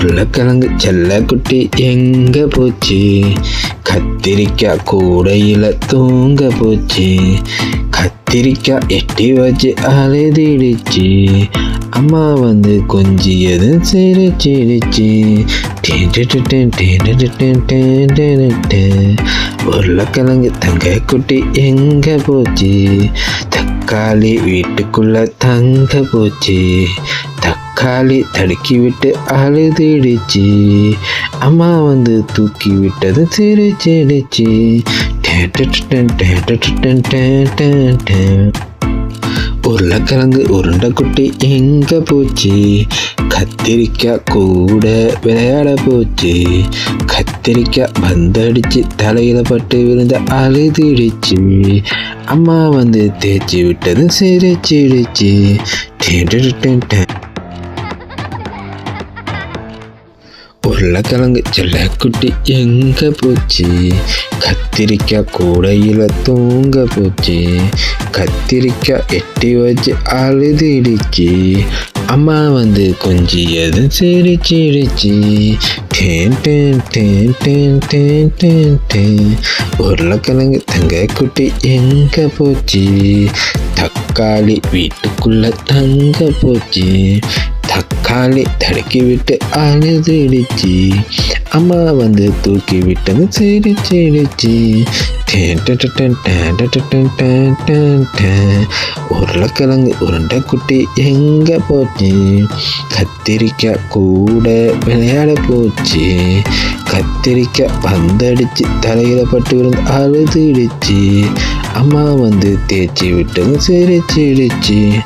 உருளைக்கிழங்கு செல்லக்குட்டி எங்க போச்சு? கத்திரிக்காய் கூடையில தூங்க போச்சு. கத்திரிக்காய் எட்டி வச்சு அழுதிடுச்சு. அம்மா வந்து கொஞ்சியது சிரிச்சிடுச்சு. உருளைக்கிழங்கு தங்கக்குட்டி எங்க போச்சு? தக்காளி வீட்டுக்குள்ள தங்க போச்சு. தக்காளி தடுக்கி விட்டு அழுதிடுச்சு. அம்மா வந்து தூக்கி விட்டது சிரிச்சிடுச்சு. உருளைக்கிழங்கு உருண்டை குட்டி எங்க போச்சு? கத்திரிக்காய் கூட விளையாட போச்சு. கத்திரிக்காய் பந்தடிச்சு தலையில பட்டு விழுந்த அழுதிடுச்சு. அம்மா வந்து தேய்ச்சி விட்டது சிரிச்சிடுச்சு. உருளைக்கிழங்கு செல்லக்குட்டி எங்க போச்சு? கத்திரிக்காய் கூடையில தூங்க போச்சு. கத்திரிக்காய் எட்டி வச்சு அழுதிடுச்சு. அம்மா வந்து கொஞ்சியது சிரிச்சிடுச்சு. உருளைக்கிழங்கு தங்கக்குட்டி எங்க போச்சு? தக்காளி வீட்டுக்குள்ள தங்க போச்சு. தக்காளி தடுக்கி விட்டு அழுதுடுச்சு. அம்மா வந்து தூக்கி விட்டது சிரிச்சிடுச்சு. உருளைக்கிழங்கு உருண்டை குட்டி எங்க போச்சு? கத்திரிக்காய் கூட விளையாட போச்சு. கத்திரிக்காய் பந்தடிச்சு தலையில பட்டு விழுந்து அழுதுடுச்சு. அம்மா வந்து தேய்ச்சி விட்டது சிரிச்சிடுச்சு.